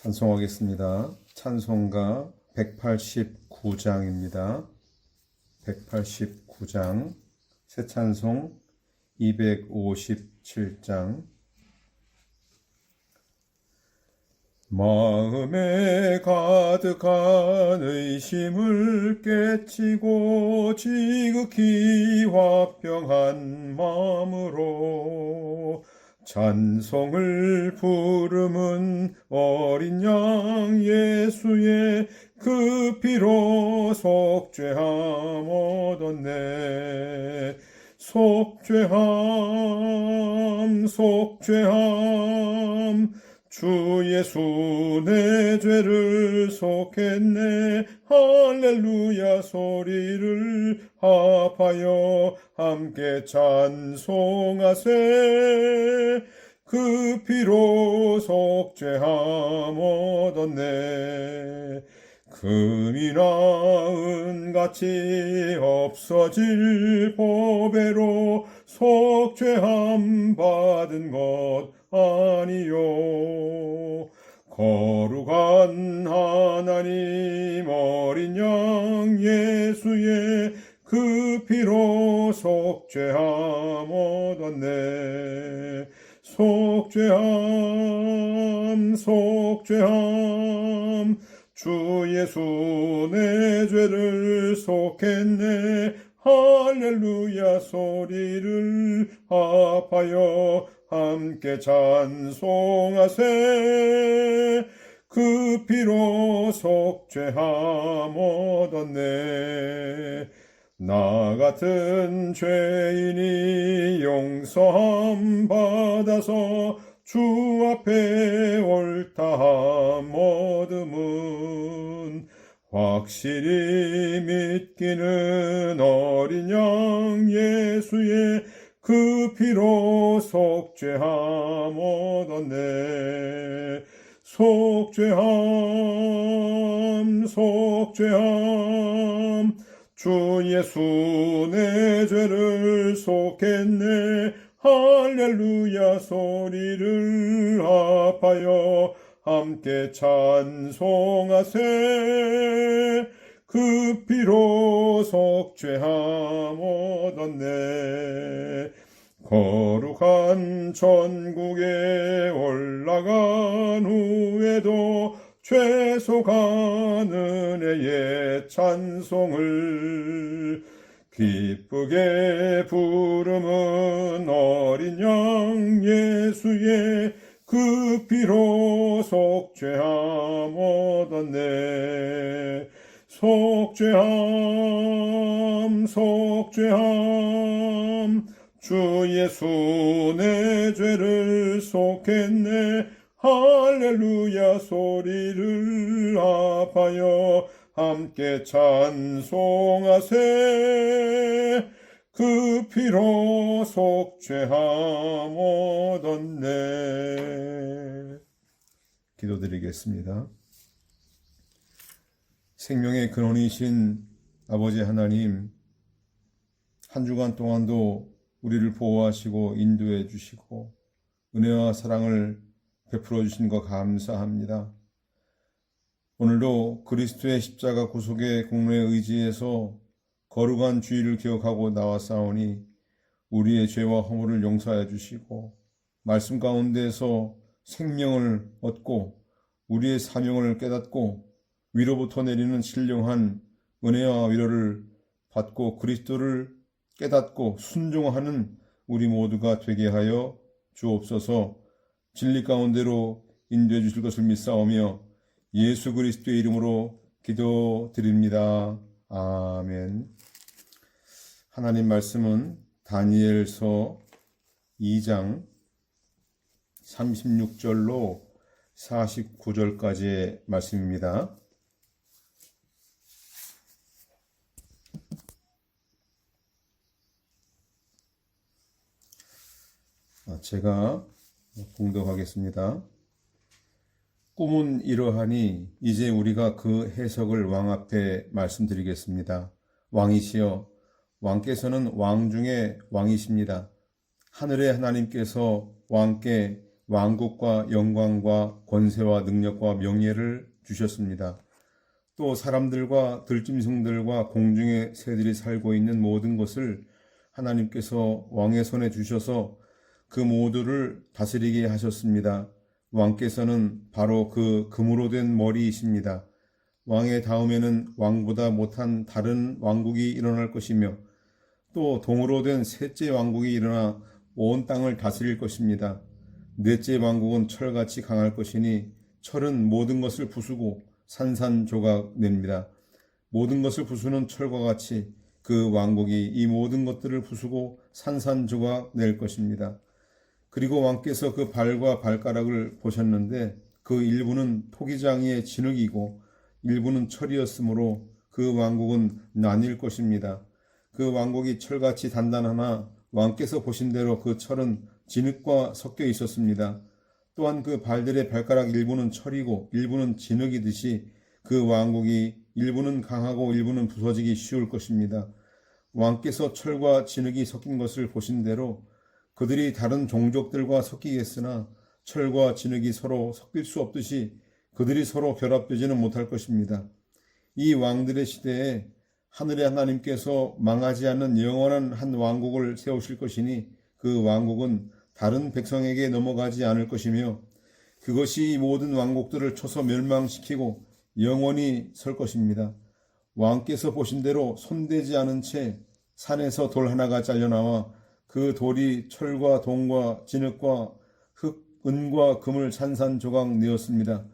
찬송하겠습니다. 찬송가 189장입니다. 189장, 새 찬송 257장. 마음에 가득한 의심을 깨치고 지극히 화평한 마음으로 찬송을 부름은 어린 양 예수의 그 피로 속죄함 얻었네. 속죄함 주 예수 내 죄를 속했네. 할렐루야 소리를 합하여 함께 찬송하세. 그 피로 속죄함 얻었네. 금이나 은같이 없어질 보배로 속죄함 받은 것 아니요. 거룩한 하나님 어린 양 예수의 그 피로 속죄함 얻었네. 속죄함 주 예수 내 죄를 속했네. 할렐루야 소리를 합하여 함께 찬송하세. 그 피로 속죄함 얻었네. 나 같은 죄인이 용서함 받아서 주 앞에 옳다함 얻음은 확실히 믿기는 어린 양 예수의 그 피로 속죄함 얻었네. 속죄함 주 예수 내 죄를 속했네. 할렐루야 소리를 합하여 함께 찬송하세. 그 피로 속죄함 얻었네. 거룩한 천국에 올라간 후에도 죄속한 은혜의 찬송을 기쁘게 부름은 어린 양 예수의 그 피로 속죄함 얻었네. 속죄함 주 예수 내 죄를 속했네. 할렐루야 소리를 합하여 함께 찬송하세. 그 피로 속죄함 얻었네. 기도드리겠습니다. 생명의 근원이신 아버지 하나님, 한 주간 동안도 우리를 보호하시고 인도해 주시고 은혜와 사랑을 베풀어 주신 것 감사합니다. 오늘도 그리스도의 십자가 구속의 공로에 의지해서 거룩한 주의를 기억하고 나왔사오니 우리의 죄와 허물을 용서하여 주시고 말씀 가운데서 생명을 얻고 우리의 사명을 깨닫고 위로부터 내리는 신령한 은혜와 위로를 받고 그리스도를 깨닫고 순종하는 우리 모두가 되게 하여 주옵소서. 진리 가운데로 인도해 주실 것을 믿사오며 예수 그리스도의 이름으로 기도드립니다. 아멘. 하나님 말씀은 다니엘서 2장 36절로 49절까지의 말씀입니다. 제가 봉독하겠습니다. 꿈은 이러하니 이제 우리가 그 해석을 왕 앞에 말씀드리겠습니다. 왕이시여, 왕께서는 왕 중에 왕이십니다. 하늘의 하나님께서 왕께 왕국과 영광과 권세와 능력과 명예를 주셨습니다. 또 사람들과 들짐승들과 공중의 새들이 살고 있는 모든 것을 하나님께서 왕의 손에 주셔서 그 모두를 다스리게 하셨습니다. 왕께서는 바로 그 금으로 된 머리이십니다. 왕의 다음에는 왕보다 못한 다른 왕국이 일어날 것이며 또 동으로 된 셋째 왕국이 일어나 온 땅을 다스릴 것입니다. 넷째 왕국은 철같이 강할 것이니 철은 모든 것을 부수고 산산조각 냅니다. 모든 것을 부수는 철과 같이 그 왕국이 이 모든 것들을 부수고 산산조각 낼 것입니다. 그리고 왕께서 그 발과 발가락을 보셨는데 그 일부는 토기장이의 진흙이고 일부는 철이었으므로 그 왕국은 나뉠 것입니다. 그 왕국이 철같이 단단하나 왕께서 보신 대로 그 철은 진흙과 섞여 있었습니다. 또한 그 발들의 발가락 일부는 철이고 일부는 진흙이듯이 그 왕국이 일부는 강하고 일부는 부서지기 쉬울 것입니다. 왕께서 철과 진흙이 섞인 것을 보신 대로 그들이 다른 종족들과 섞이겠으나 철과 진흙이 서로 섞일 수 없듯이 그들이 서로 결합되지는 못할 것입니다. 이 왕들의 시대에 하늘의 하나님께서 망하지 않는 영원한 한 왕국을 세우실 것이니 그 왕국은 다른 백성에게 넘어가지 않을 것이며 그것이 이 모든 왕국들을 쳐서 멸망시키고 영원히 설 것입니다. 왕께서 보신 대로 손대지 않은 채 산에서 돌 하나가 잘려나와 그 돌이 철과 동과 진흙과 흙, 은과 금을 산산조각 내었습니다.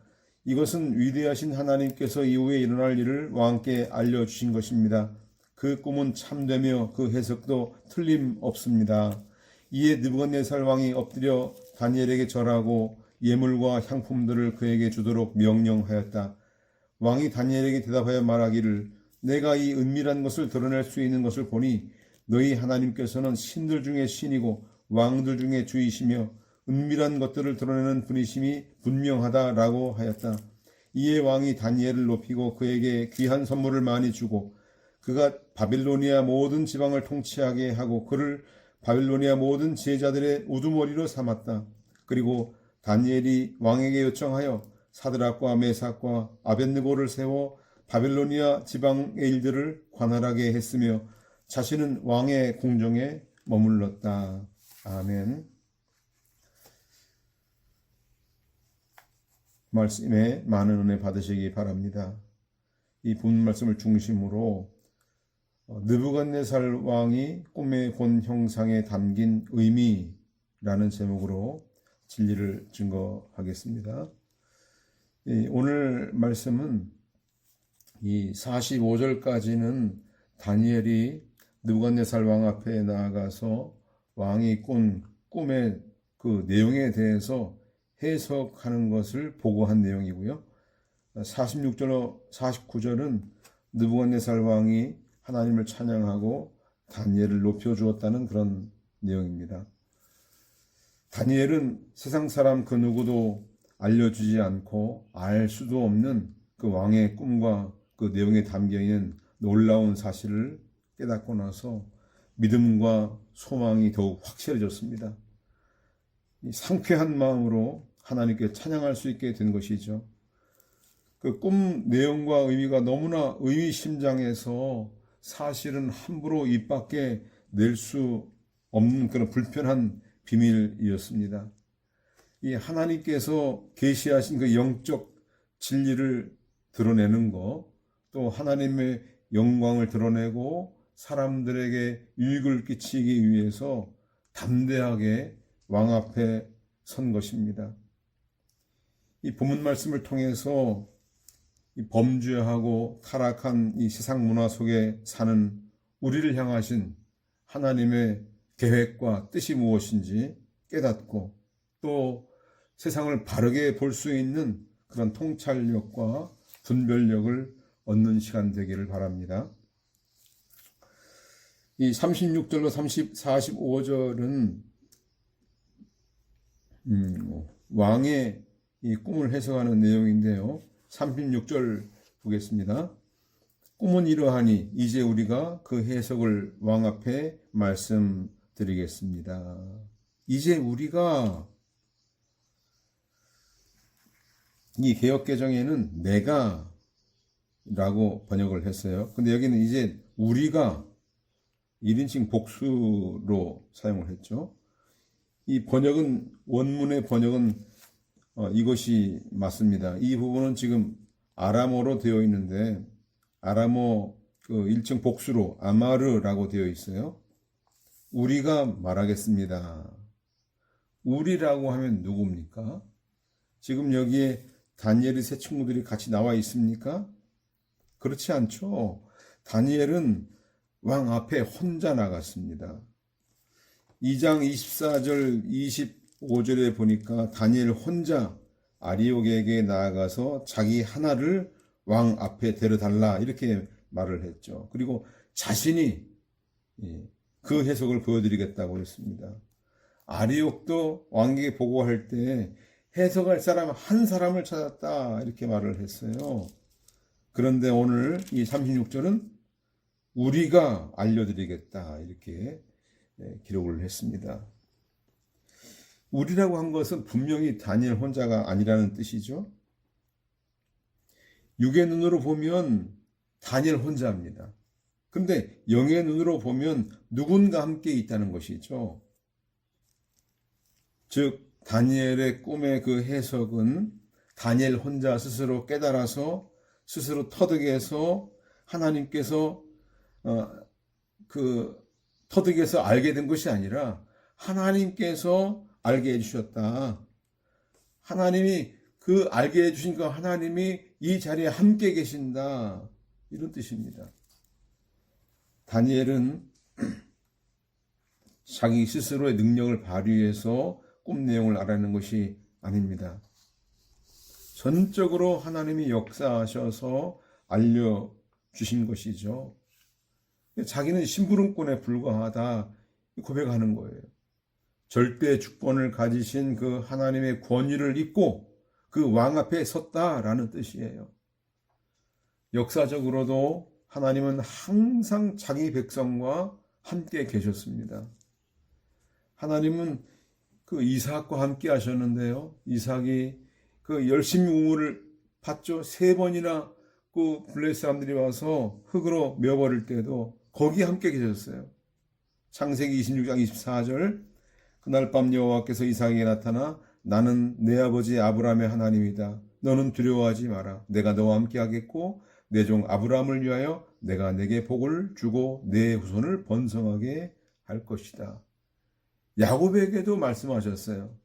이것은 위대하신 하나님께서 이후에 일어날 일을 왕께 알려주신 것입니다. 그 꿈은 참되며 그 해석도 틀림없습니다. 이에 느부갓네살 왕이 엎드려 다니엘에게 절하고 예물과 향품들을 그에게 주도록 명령하였다. 왕이 다니엘에게 대답하여 말하기를 내가 이 은밀한 것을 드러낼 수 있는 것을 보니 너희 하나님께서는 신들 중에 신이고 왕들 중에 주이시며 은밀한 것들을 드러내는 분이심이 분명하다라고 하였다. 이에 왕이 다니엘을 높이고 그에게 귀한 선물을 많이 주고 그가 바빌로니아 모든 지방을 통치하게 하고 그를 바빌로니아 모든 지혜자들의 우두머리로 삼았다. 그리고 다니엘이 왕에게 요청하여 사드락과 메삭과 아벳느고를 세워 바빌로니아 지방의 일들을 관할하게 했으며 자신은 왕의 궁정에 머물렀다. 아멘. 말씀에 많은 은혜 받으시기 바랍니다. 이 본 말씀을 중심으로 느부갓네살 왕이 꿈에 본 형상에 담긴 의미라는 제목으로 진리를 증거하겠습니다. 오늘 말씀은 이 45절까지는 다니엘이 느부갓네살 왕 앞에 나아가서 왕이 꾼 꿈의 그 내용에 대해서 해석하는 것을 보고한 내용이고요. 46절로 49절은 느부갓네살 왕이 하나님을 찬양하고 다니엘을 높여주었다는 그런 내용입니다. 다니엘은 세상 사람 그 누구도 알려주지 않고 알 수도 없는 그 왕의 꿈과 그 내용에 담겨있는 놀라운 사실을 깨닫고 나서 믿음과 소망이 더욱 확실해졌습니다. 이 상쾌한 마음으로 하나님께 찬양할 수 있게 된 것이죠. 그 꿈 내용과 의미가 너무나 의미심장해서 사실은 함부로 입 밖에 낼 수 없는 그런 불편한 비밀이었습니다. 이 하나님께서 계시하신 그 영적 진리를 드러내는 것, 또 하나님의 영광을 드러내고 사람들에게 유익을 끼치기 위해서 담대하게 왕 앞에 선 것입니다. 이 본문 말씀을 통해서 이 범죄하고 타락한 이 세상 문화 속에 사는 우리를 향하신 하나님의 계획과 뜻이 무엇인지 깨닫고 또 세상을 바르게 볼 수 있는 그런 통찰력과 분별력을 얻는 시간 되기를 바랍니다. 이 36절로 45절은 왕의 이 꿈을 해석하는 내용인데요. 36절 보겠습니다. 꿈은 이러하니 이제 우리가 그 해석을 왕 앞에 말씀드리겠습니다. 이제 우리가 이 개역개정에는 내가 라고 번역을 했어요. 근데 여기는 이제 우리가 1인칭 복수로 사용을 했죠. 이 번역은, 원문의 번역은 이것이 맞습니다. 이 부분은 지금 아람어로 되어 있는데, 아람어 그 일정 복수로 아마르라고 되어 있어요. 우리가 말하겠습니다. 우리라고 하면 누굽니까? 지금 여기에 다니엘의 세 친구들이 같이 나와 있습니까? 그렇지 않죠. 다니엘은 왕 앞에 혼자 나갔습니다. 2장 24절 25절에 보니까 다니엘 혼자 아리옥에게 나아가서 자기 하나를 왕 앞에 데려달라 이렇게 말을 했죠. 그리고 자신이 그 해석을 보여드리겠다고 했습니다. 아리옥도 왕에게 보고할 때 해석할 사람 한 사람을 찾았다 이렇게 말을 했어요. 그런데 오늘 이 36절은 우리가 알려드리겠다 이렇게 기록을 했습니다. 우리라고 한 것은 분명히 다니엘 혼자가 아니라는 뜻이죠. 육의 눈으로 보면 다니엘 혼자입니다. 근데 영의 눈으로 보면 누군가 함께 있다는 것이죠. 즉 다니엘의 꿈의 그 해석은 다니엘 혼자 스스로 깨달아서 스스로 터득해서 하나님께서 그 터득해서 알게 된 것이 아니라 하나님께서 알게 해주셨다. 하나님이 그 알게 해주신 그 하나님이 이 자리에 함께 계신다. 이런 뜻입니다. 다니엘은 자기 스스로의 능력을 발휘해서 꿈 내용을 알아내는 것이 아닙니다. 전적으로 하나님이 역사하셔서 알려주신 것이죠. 자기는 심부름꾼에 불과하다 고백하는 거예요. 절대 주권을 가지신 그 하나님의 권위를 잊고 그 왕 앞에 섰다라는 뜻이에요. 역사적으로도 하나님은 항상 자기 백성과 함께 계셨습니다. 하나님은 그 이삭과 함께 하셨는데요. 이삭이 그 열심히 우물을 봤죠. 3번이나 그 블레 사람들이 와서 흙으로 메어버릴 때도 거기 함께 계셨어요. 창세기 26장 24절 그날 밤 여호와께서 이삭에게 나타나 나는 내 아버지 아브라함의 하나님이다. 너는 두려워하지 마라. 내가 너와 함께 하겠고 내 종 아브라함을 위하여 내가 내게 복을 주고 내 후손을 번성하게 할 것이다. 야곱에게도 말씀하셨어요.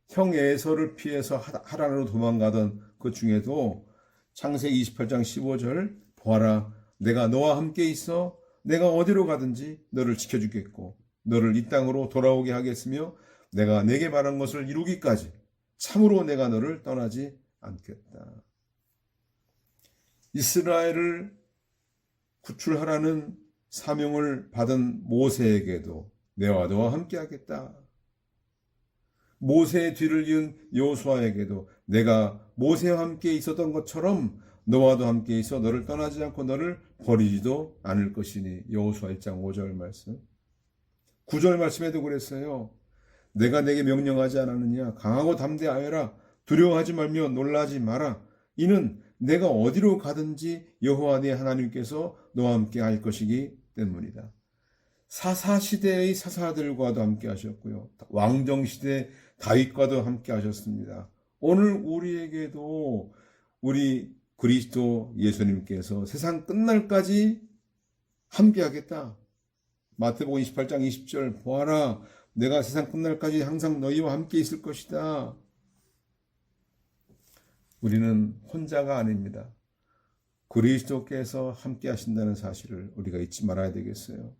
형 에서를 피해서 하란으로 도망가던 그 중에도 창세기 28장 15절 보아라 내가 너와 함께 있어 내가 어디로 가든지 너를 지켜주겠고 너를 이 땅으로 돌아오게 하겠으며 내가 내게 말한 것을 이루기까지 참으로 내가 너를 떠나지 않겠다. 이스라엘을 구출하라는 사명을 받은 모세에게도 내와 너와 함께 하겠다. 모세의 뒤를 이은 여호수아에게도 내가 모세와 함께 있었던 것처럼 너와도 함께 있어 너를 떠나지 않고 너를 버리지도 않을 것이니 여호수아 1장 5절 말씀. 9절 말씀에도 그랬어요. 내가 내게 명령하지 않았느냐 강하고 담대하여라 두려워하지 말며 놀라지 마라 이는 내가 어디로 가든지 여호와 네 하나님께서 너와 함께 할 것이기 때문이다. 사사시대의 사사들과도 함께 하셨고요. 왕정시대 다윗과도 함께 하셨습니다. 오늘 우리에게도 우리 그리스도 예수님께서 세상 끝날까지 함께 하겠다. 마태복음 28장 20절 보아라 내가 세상 끝날까지 항상 너희와 함께 있을 것이다. 우리는 혼자가 아닙니다. 그리스도께서 함께 하신다는 사실을 우리가 잊지 말아야 되겠어요.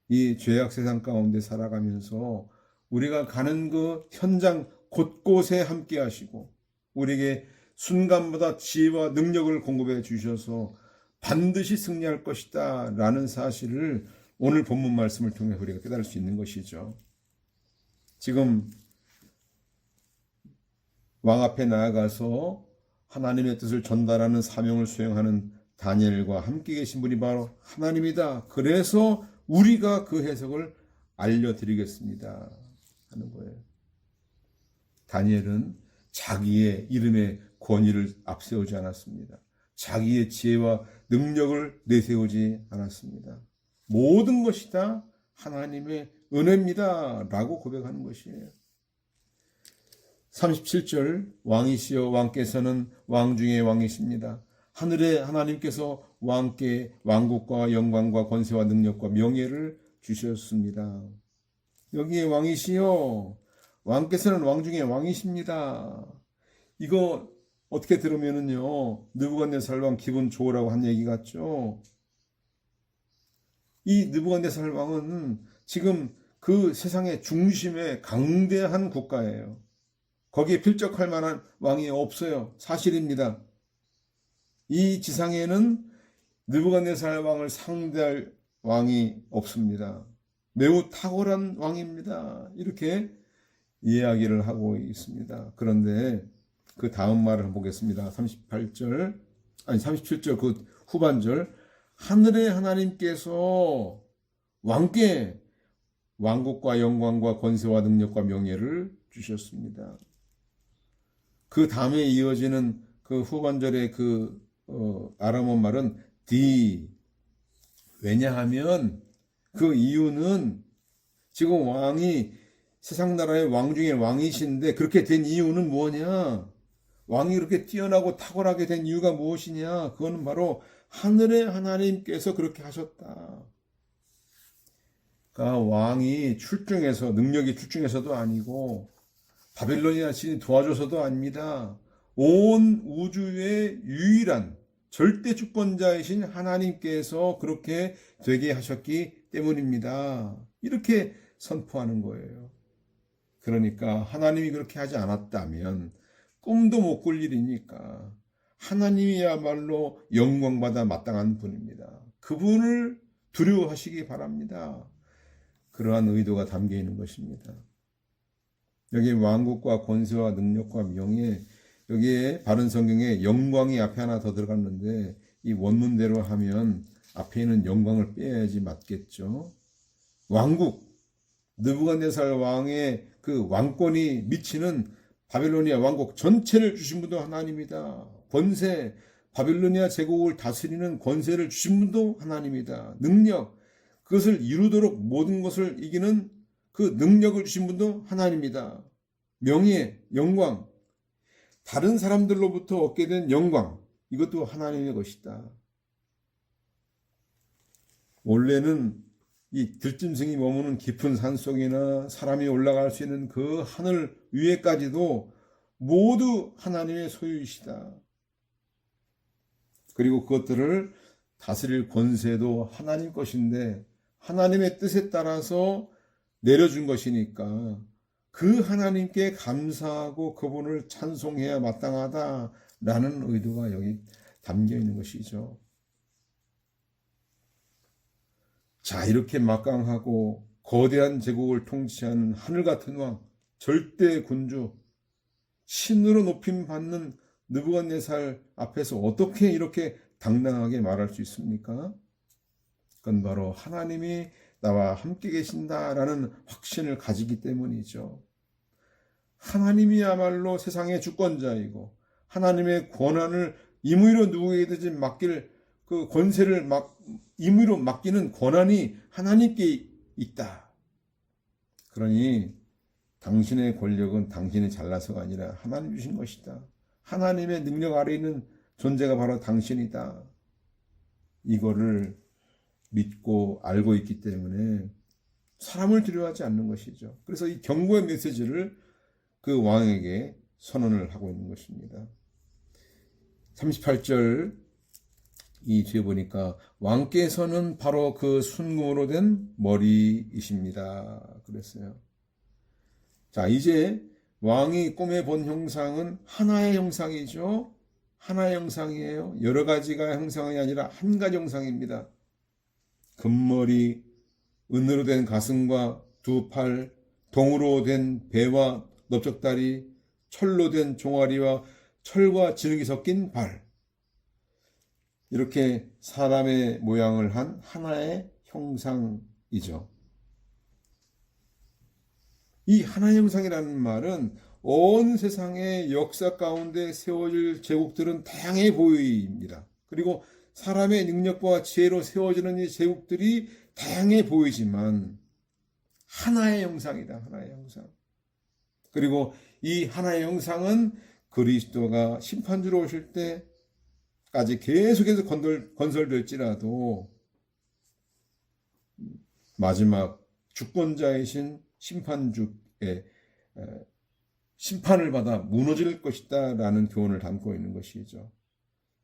이 죄악 세상 가운데 살아가면서 우리가 가는 그 현장 곳곳에 함께 하시고 우리에게 순간마다 지혜와 능력을 공급해 주셔서 반드시 승리할 것이다 라는 사실을 오늘 본문 말씀을 통해 우리가 깨달을 수 있는 것이죠. 지금 왕 앞에 나아가서 하나님의 뜻을 전달하는 사명을 수행하는 다니엘과 함께 계신 분이 바로 하나님이다. 그래서 우리가 그 해석을 알려드리겠습니다 하는 거예요. 다니엘은 자기의 이름에 권위를 앞세우지 않았습니다. 자기의 지혜와 능력을 내세우지 않았습니다. 모든 것이 다 하나님의 은혜입니다 라고 고백하는 것이에요. 37절 왕이시여 왕께서는 왕 중의 왕이십니다. 하늘의 하나님께서 왕께 왕국과 영광과 권세와 능력과 명예를 주셨습니다. 여기에 왕이시여 왕께서는 왕 중의 왕이십니다. 이거 어떻게 들으면은요 느부갓네살 왕 기분 좋으라고 한 얘기 같죠. 이 느부갓네살 왕은 지금 그 세상의 중심에 강대한 국가예요. 거기에 필적할 만한 왕이 없어요. 사실입니다. 이 지상에는 느부갓네살 왕을 상대할 왕이 없습니다. 매우 탁월한 왕입니다. 이렇게 이야기를 하고 있습니다. 그런데 그 다음 말을 보겠습니다. 37절 그 후반절. 하늘의 하나님께서 왕께 왕국과 영광과 권세와 능력과 명예를 주셨습니다. 그 다음에 이어지는 그 후반절의 그 아람어 말은 디. 왜냐하면 그 이유는 지금 왕이 세상 나라의 왕 중에 왕이신데 그렇게 된 이유는 뭐냐? 왕이 그렇게 뛰어나고 탁월하게 된 이유가 무엇이냐? 그거는 바로 하늘의 하나님께서 그렇게 하셨다. 그러니까 왕이 출중해서 능력이 출중해서도 아니고 바빌로니아 신이 도와줘서도 아닙니다. 온 우주의 유일한 절대 주권자이신 하나님께서 그렇게 되게 하셨기 때문입니다. 이렇게 선포하는 거예요. 그러니까 하나님이 그렇게 하지 않았다면 꿈도 못 꿀 일이니까 하나님이야말로 영광받아 마땅한 분입니다. 그분을 두려워하시기 바랍니다. 그러한 의도가 담겨 있는 것입니다. 여기 왕국과 권세와 능력과 명예, 여기에 바른 성경에 영광이 앞에 하나 더 들어갔는데 이 원문대로 하면 앞에 있는 영광을 빼야지 맞겠죠. 왕국, 느부갓네살 왕의 그 왕권이 미치는 바빌로니아 왕국 전체를 주신 분도 하나님이다. 권세, 바빌로니아 제국을 다스리는 권세를 주신 분도 하나님이다. 능력, 그것을 이루도록 모든 것을 이기는 그 능력을 주신 분도 하나님이다. 명예, 영광, 다른 사람들로부터 얻게 된 영광, 이것도 하나님의 것이다. 원래는 이 들짐승이 머무는 깊은 산속이나 사람이 올라갈 수 있는 그 하늘 위에까지도 모두 하나님의 소유이시다. 그리고 그것들을 다스릴 권세도 하나님 것인데 하나님의 뜻에 따라서 내려준 것이니까 그 하나님께 감사하고 그분을 찬송해야 마땅하다라는 의도가 여기 담겨 있는 것이죠. 자, 이렇게 막강하고 거대한 제국을 통치하는 하늘 같은 왕, 절대 군주, 신으로 높임 받는 느부갓네살 앞에서 어떻게 이렇게 당당하게 말할 수 있습니까? 그건 바로 하나님이 나와 함께 계신다라는 확신을 가지기 때문이죠. 하나님이야말로 세상의 주권자이고 하나님의 권한을 임의로 누구에게든지 맡길 그 권세를 임의로 맡기는 권한이 하나님께 있다. 그러니 당신의 권력은 당신이 잘나서가 아니라 하나님 주신 것이다. 하나님의 능력 아래 있는 존재가 바로 당신이다. 이거를 믿고 알고 있기 때문에 사람을 두려워하지 않는 것이죠. 그래서 이 경고의 메시지를 그 왕에게 선언을 하고 있는 것입니다. 38절 이 뒤에 보니까 왕께서는 바로 그 순금으로 된 머리이십니다. 그랬어요. 자, 이제 왕이 꿈에 본 형상은 하나의 형상이죠. 하나의 형상이에요. 여러 가지가 형상이 아니라 한 가지 형상입니다. 금머리, 은으로 된 가슴과 두 팔, 동으로 된 배와 넓적다리, 철로 된 종아리와 철과 진흙이 섞인 발. 이렇게 사람의 모양을 한 하나의 형상이죠. 이 하나의 형상이라는 말은 온 세상의 역사 가운데 세워질 제국들은 다양해 보입니다. 그리고 사람의 능력과 지혜로 세워지는 이 제국들이 다양해 보이지만 하나의 형상이다. 하나의 형상. 그리고 이 하나의 형상은 그리스도가 심판주로 오실 때까지 계속해서 건설될지라도 마지막 주권자이신 심판주의 심판을 받아 무너질 것이다 라는 교훈을 담고 있는 것이죠.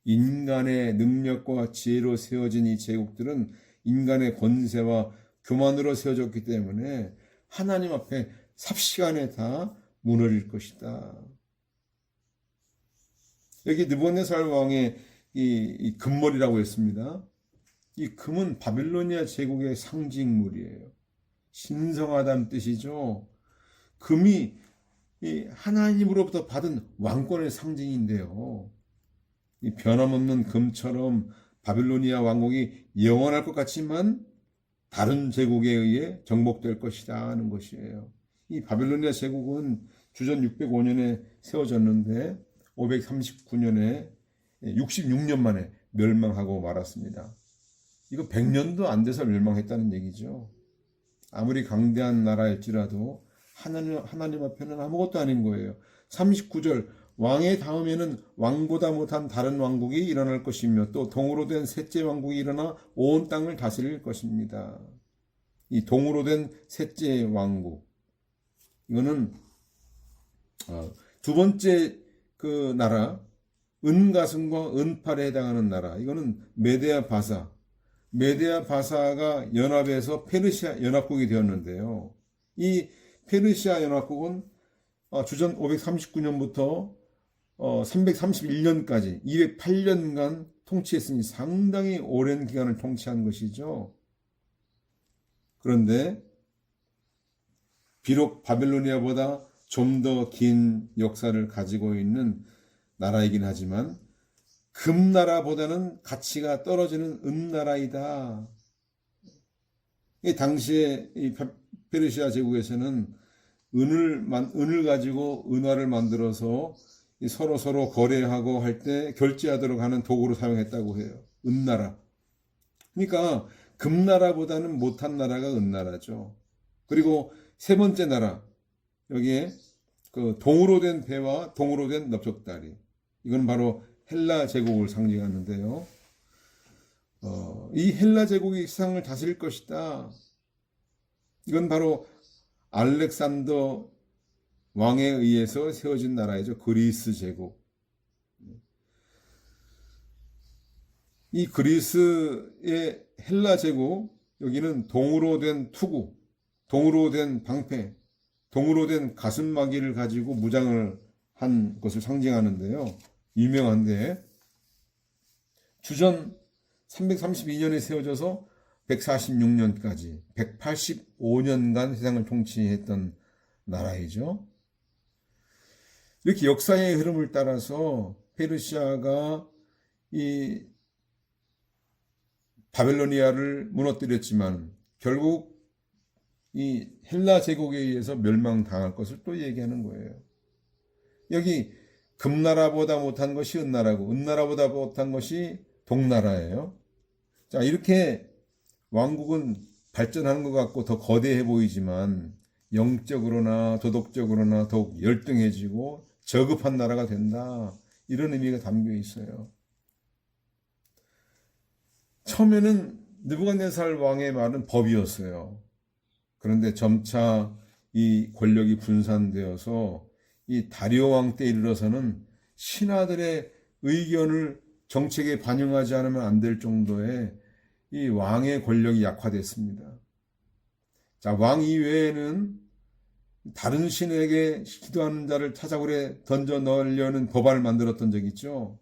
인간의 능력과 지혜로 세워진 이 제국들은 인간의 권세와 교만으로 세워졌기 때문에 하나님 앞에 삽시간에 다 무너질 것이다. 여기 느부갓네살 왕의 이 금머리라고 했습니다. 이 금은 바빌로니아 제국의 상징물이에요. 신성하다는 뜻이죠. 금이 이 하나님으로부터 받은 왕권의 상징인데요. 이 변함없는 금처럼 바빌로니아 왕국이 영원할 것 같지만 다른 제국에 의해 정복될 것이다 하는 것이에요. 이 바빌로니아 제국은 주전 605년에 세워졌는데 539년에 66년 만에 멸망하고 말았습니다. 이거 100년도 안 돼서 멸망했다는 얘기죠. 아무리 강대한 나라일지라도 하나님 앞에는 아무것도 아닌 거예요. 39절 왕의 다음에는 왕보다 못한 다른 왕국이 일어날 것이며 또 동으로 된 셋째 왕국이 일어나 온 땅을 다스릴 것입니다. 이 동으로 된 셋째 왕국, 이거는 두 번째 그 나라, 은가슴과 은팔에 해당하는 나라, 이거는 메데아 바사가 연합해서 페르시아 연합국이 되었는데요. 이 페르시아 연합국은 주전 539년부터 331년까지 208년간 통치했으니 상당히 오랜 기간을 통치한 것이죠. 그런데 비록 바빌로니아보다 좀 더 긴 역사를 가지고 있는 나라이긴 하지만 금나라보다는 가치가 떨어지는 은나라이다. 당시에 이 페르시아 제국에서는 은을 가지고 은화를 만들어서 서로 거래하고 할 때 결제하도록 하는 도구로 사용했다고 해요. 은나라. 그러니까 금나라보다는 못한 나라가 은나라죠. 그리고 세 번째 나라, 여기에 그 동으로 된 배와 동으로 된 넓적다리. 이건 바로 헬라 제국을 상징하는데요. 이 헬라 제국이 세상을 다스릴 것이다. 이건 바로 알렉산더 왕에 의해서 세워진 나라이죠. 그리스 제국. 이 그리스의 헬라 제국, 여기는 동으로 된 투구, 동으로 된 방패, 동으로 된 가슴막이를 가지고 무장을 한 것을 상징하는데요. 유명한데 주전 332년에 세워져서 146년까지 185년간 세상을 통치했던 나라이죠. 이렇게 역사의 흐름을 따라서 페르시아가 이 바벨로니아를 무너뜨렸지만 결국 이 헬라 제국에 의해서 멸망당할 것을 또 얘기하는 거예요. 여기 금나라보다 못한 것이 은나라고 은나라보다 못한 것이 동나라예요. 자, 이렇게 왕국은 발전하는 것 같고 더 거대해 보이지만 영적으로나 도덕적으로나 더욱 열등해지고 저급한 나라가 된다. 이런 의미가 담겨 있어요. 처음에는 느부갓네살 왕의 말은 법이었어요. 그런데 점차 이 권력이 분산되어서 이 다리오 왕 때 이르러서는 신하들의 의견을 정책에 반영하지 않으면 안 될 정도의 이 왕의 권력이 약화됐습니다. 자, 왕 이외에는 다른 신에게 기도하는 자를 타작으로 던져 넣으려는 법안을 만들었던 적이 있죠.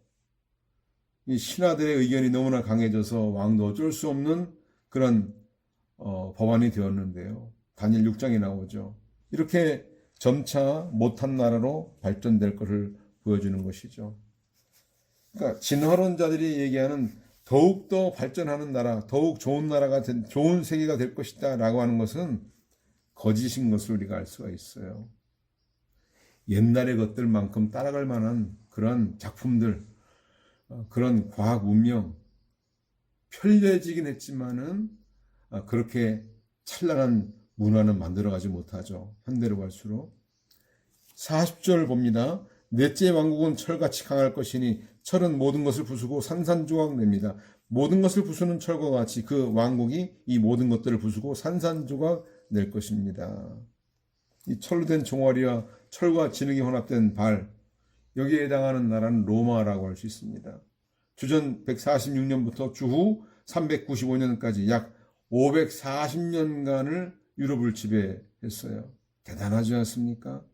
이 신하들의 의견이 너무나 강해져서 왕도 어쩔 수 없는 그런 법안이 되었는데요. 다니엘 6장에 나오죠. 이렇게 점차 못한 나라로 발전될 것을 보여주는 것이죠. 그러니까 진화론자들이 얘기하는 더욱더 발전하는 나라, 더욱 좋은 나라가 좋은 세계가 될 것이다 라고 하는 것은 거짓인 것을 우리가 알 수가 있어요. 옛날의 것들만큼 따라갈 만한 그런 작품들, 그런 과학 문명, 편리해지긴 했지만은 그렇게 찬란한 문화는 만들어가지 못하죠. 현대로 갈수록. 40절 봅니다. 넷째 왕국은 철같이 강할 것이니 철은 모든 것을 부수고 산산조각 냅니다. 모든 것을 부수는 철과 같이 그 왕국이 이 모든 것들을 부수고 산산조각 낼 것입니다. 이 철로 된 종아리와 철과 진흙이 혼합된 발, 여기에 해당하는 나라는 로마라고 할 수 있습니다. 주전 146년부터 주후 395년까지 약 540년간을 유럽을 지배했어요. 대단하지 않습니까?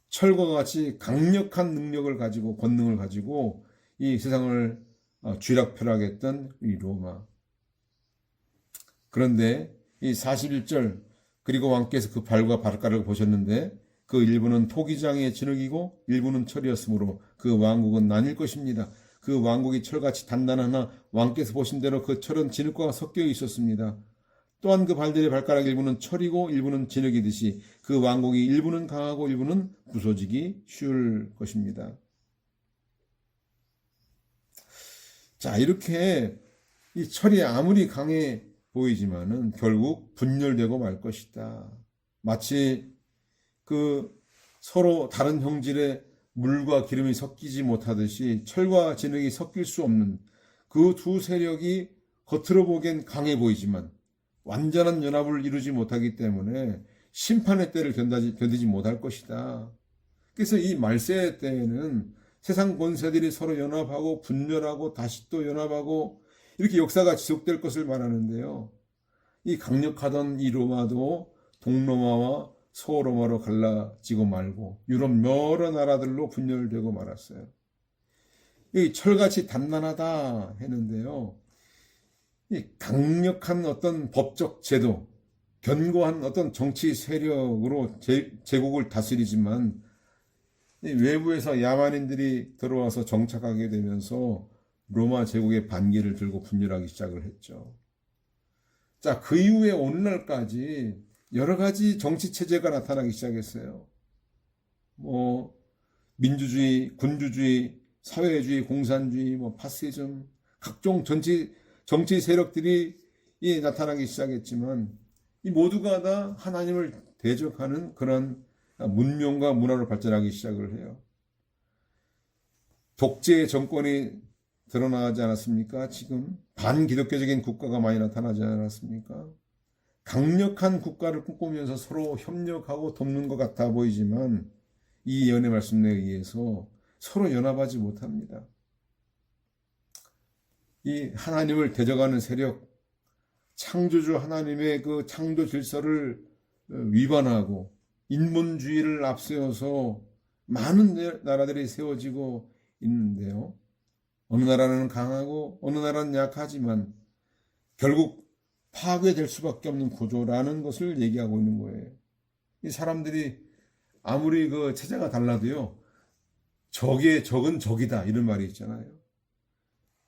철과 같이 강력한 능력을 가지고 권능을 가지고 이 세상을 쥐락펴락했던 이 로마. 그런데 이 41절 그리고 왕께서 그 발과 발가락을 보셨는데 그 일부는 토기장의 진흙이고 일부는 철이었으므로 그 왕국은 나뉠 것입니다. 그 왕국이 철같이 단단하나 왕께서 보신 대로 그 철은 진흙과 섞여 있었습니다. 또한 그 발들의 발가락 일부는 철이고 일부는 진흙이듯이 그 왕국이 일부는 강하고 일부는 부서지기 쉬울 것입니다. 자, 이렇게 이 철이 아무리 강해 보이지만은 결국 분열되고 말 것이다. 마치 그 서로 다른 형질의 물과 기름이 섞이지 못하듯이 철과 진흙이 섞일 수 없는 그 두 세력이 겉으로 보기엔 강해 보이지만 완전한 연합을 이루지 못하기 때문에 심판의 때를 견디지 못할 것이다. 그래서 이 말세 때에는 세상 권세들이 서로 연합하고 분열하고 다시 또 연합하고 이렇게 역사가 지속될 것을 말하는데요. 이 강력하던 이 로마도 동로마와 소로마로 갈라지고 말고 유럽 여러 나라들로 분열되고 말았어요. 이 철같이 단단하다 했는데요. 이 강력한 어떤 법적 제도, 견고한 어떤 정치 세력으로 제국을 다스리지만 외부에서 야만인들이 들어와서 정착하게 되면서 로마 제국의 반기를 들고 분열하기 시작을 했죠. 자, 그 이후에 오늘날까지 여러 가지 정치 체제가 나타나기 시작했어요. 민주주의, 군주주의, 사회주의, 공산주의, 파시즘, 각종 정치 세력들이 나타나기 시작했지만 이 모두가 다 하나님을 대적하는 그런 문명과 문화로 발전하기 시작을 해요. 독재 정권이 드러나지 않았습니까? 지금 반기독교적인 국가가 많이 나타나지 않았습니까? 강력한 국가를 꿈꾸면서 서로 협력하고 돕는 것 같아 보이지만 이 예언의 말씀에 의해서 서로 연합하지 못합니다. 이 하나님을 대적하는 세력, 창조주 하나님의 그 창조 질서를 위반하고 인본주의를 앞세워서 많은 나라들이 세워지고 있는데요. 어느 나라는 강하고 어느 나라는 약하지만 결국 파괴될 수밖에 없는 구조라는 것을 얘기하고 있는 거예요. 이 사람들이 아무리 그 체제가 달라도요. 적의 적은 적이다 이런 말이 있잖아요.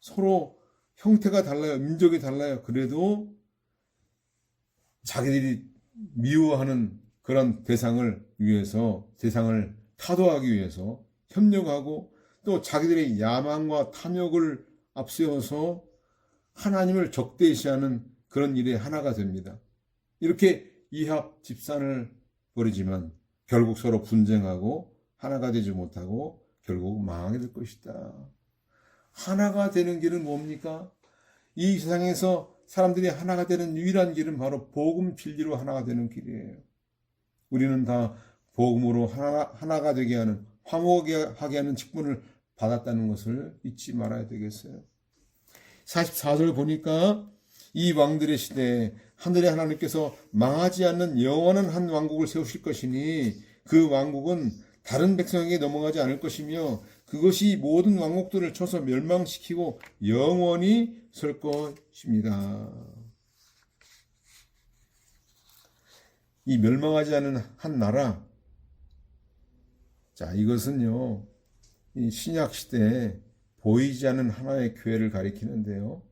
서로 형태가 달라요. 민족이 달라요. 그래도 자기들이 미워하는 그런 대상을 위해서 대상을 타도하기 위해서 협력하고 또 자기들의 야망과 탐욕을 앞세워서 하나님을 적대시하는 그런 일에 하나가 됩니다. 이렇게 이합 집산을 벌이지만 결국 서로 분쟁하고 하나가 되지 못하고 결국 망하게 될 것이다. 하나가 되는 길은 뭡니까? 이 세상에서 사람들이 하나가 되는 유일한 길은 바로 복음 진리로 하나가 되는 길이에요. 우리는 다 복음으로 하나가 되게 하는 화목하게 하는 직분을 받았다는 것을 잊지 말아야 되겠어요. 44절 보니까 이 왕들의 시대에 하늘의 하나님께서 망하지 않는 영원한 한 왕국을 세우실 것이니 그 왕국은 다른 백성에게 넘어가지 않을 것이며 그것이 모든 왕국들을 쳐서 멸망시키고 영원히 설 것입니다. 이 멸망하지 않은 한 나라, 자, 이것은요, 이 신약 시대에 보이지 않는 하나의 교회를 가리키는데요.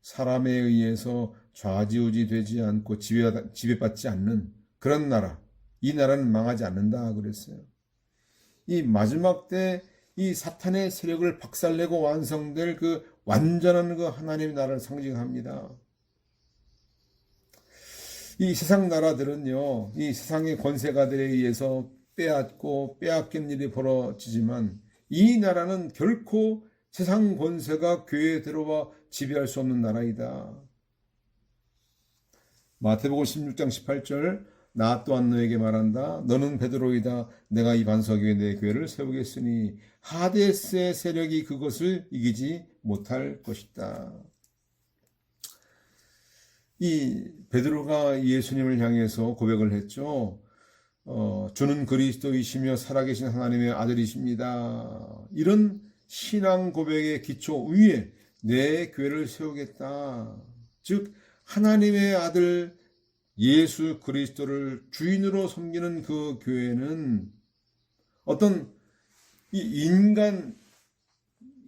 사람에 의해서 좌지우지 되지 않고 지배받지 않는 그런 나라, 이 나라는 망하지 않는다 그랬어요. 이 마지막 때 이 사탄의 세력을 박살내고 완성될 그 완전한 그 하나님의 나라를 상징합니다. 이 세상 나라들은요, 이 세상의 권세가들에 의해서 빼앗고 빼앗긴 일이 벌어지지만 이 나라는 결코 세상 권세가 교회에 들어와 지배할 수 없는 나라이다. 마태복음 16장 18절, 나 또한 너에게 말한다. 너는 베드로이다. 내가 이 반석 위에 내 교회를 세우겠으니 하데스의 세력이 그것을 이기지 못할 것이다. 이 베드로가 예수님을 향해서 고백을 했죠. 주는 그리스도이시며 살아계신 하나님의 아들이십니다. 이런 신앙 고백의 기초 위에 내 교회를 세우겠다. 즉 하나님의 아들 예수 그리스도를 주인으로 섬기는 그 교회는 어떤 이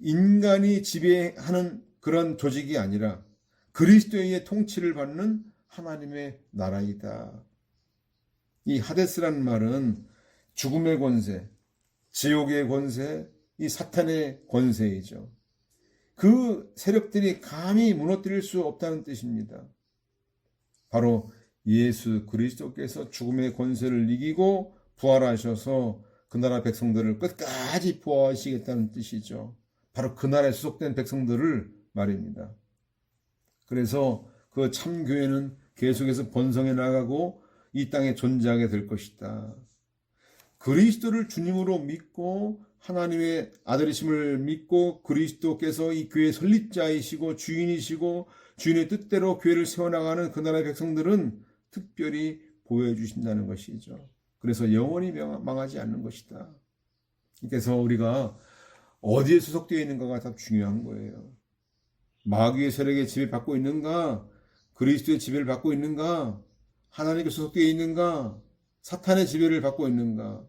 인간이 지배하는 그런 조직이 아니라 그리스도의 통치를 받는 하나님의 나라이다. 이 하데스라는 말은 죽음의 권세, 지옥의 권세, 이 사탄의 권세이죠. 그 세력들이 감히 무너뜨릴 수 없다는 뜻입니다. 바로 예수 그리스도께서 죽음의 권세를 이기고 부활하셔서 그 나라 백성들을 끝까지 보호하시겠다는 뜻이죠. 바로 그 나라에 소속된 백성들을 말입니다. 그래서 그 참교회는 계속해서 번성해 나가고 이 땅에 존재하게 될 것이다. 그리스도를 주님으로 믿고 하나님의 아들이심을 믿고 그리스도께서 이 교회의 설립자이시고 주인이시고 주인의 뜻대로 교회를 세워나가는 그 나라의 백성들은 특별히 보호해 주신다는 것이죠. 그래서 영원히 망하지 않는 것이다. 그래서 우리가 어디에 소속되어 있는가가 다 중요한 거예요. 마귀의 세력의 지배받고 있는가? 그리스도의 지배를 받고 있는가? 하나님께 소속되어 있는가? 사탄의 지배를 받고 있는가?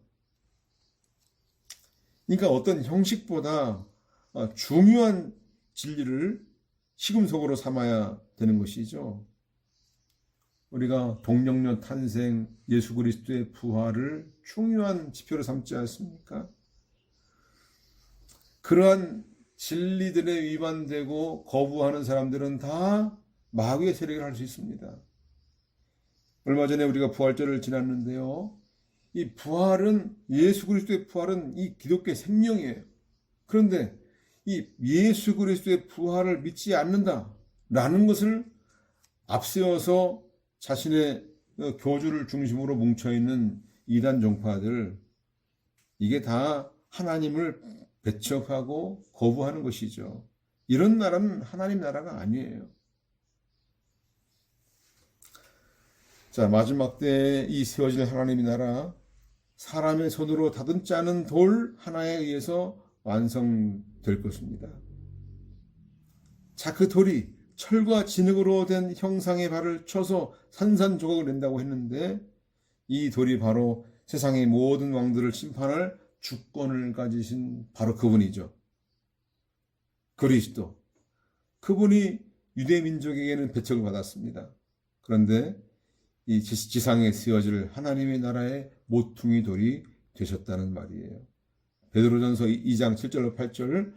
그러니까 어떤 형식보다 중요한 진리를 시금석으로 삼아야 되는 것이죠. 우리가 동정녀 탄생, 예수 그리스도의 부활을 중요한 지표로 삼지 않습니까? 그러한 진리들에 위반되고 거부하는 사람들은 다 마귀의 세력을 할 수 있습니다. 얼마 전에 우리가 부활절을 지났는데요. 이 부활은, 예수 그리스도의 부활은 이 기독교의 생명이에요. 그런데 이 예수 그리스도의 부활을 믿지 않는다라는 것을 앞세워서 자신의 교주를 중심으로 뭉쳐있는 이단 종파들, 이게 다 하나님을 배척하고 거부하는 것이죠. 이런 나라는 하나님 나라가 아니에요. 자, 마지막 때에 이 세워질 하나님의 나라, 사람의 손으로 다듬지 않은 돌 하나에 의해서 완성될 것입니다. 자, 그 돌이 철과 진흙으로 된 형상의 발을 쳐서 산산조각을 낸다고 했는데 이 돌이 바로 세상의 모든 왕들을 심판할 주권을 가지신 바로 그분이죠. 그리스도. 그분이 유대 민족에게는 배척을 받았습니다. 그런데 이 지상에 세워질 하나님의 나라의 모퉁이 돌이 되셨다는 말이에요. 베드로전서 2장 7절로 8절,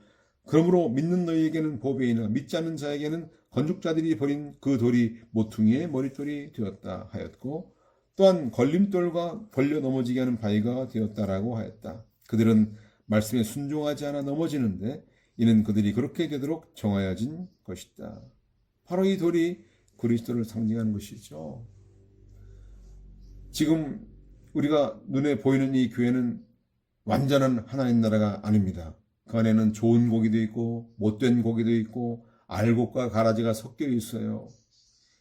그러므로 믿는 너희에게는 보배이나 믿지 않는 자에게는 건축자들이 버린 그 돌이 모퉁이의 머릿돌이 되었다 하였고, 또한 걸림돌과 걸려 넘어지게 하는 바위가 되었다라고 하였다. 그들은 말씀에 순종하지 않아 넘어지는데 이는 그들이 그렇게 되도록 정하여진 것이다. 바로 이 돌이 그리스도를 상징하는 것이죠. 지금 우리가 눈에 보이는 이 교회는 완전한 하나님 나라가 아닙니다. 그 안에는 좋은 고기도 있고 못된 고기도 있고 알곡과 가라지가 섞여 있어요.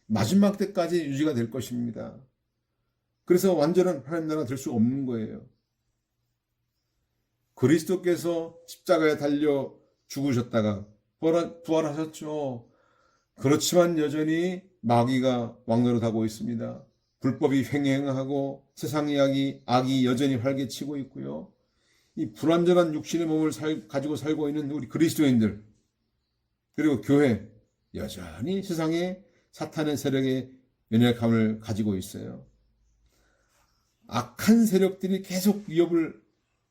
마지막 때까지 유지가 될 것입니다. 그래서 완전한 하나님 나라가 될 수 없는 거예요. 그리스도께서 십자가에 달려 죽으셨다가 부활하셨죠. 그렇지만 여전히 마귀가 왕노릇하고 있습니다. 불법이 횡행하고 세상의 악이 여전히 활개치고 있고요. 이 불완전한 육신의 몸을 가지고 살고 있는 우리 그리스도인들, 그리고 교회, 여전히 세상에 사탄의 세력의 연약함을 가지고 있어요. 악한 세력들이 계속 위협을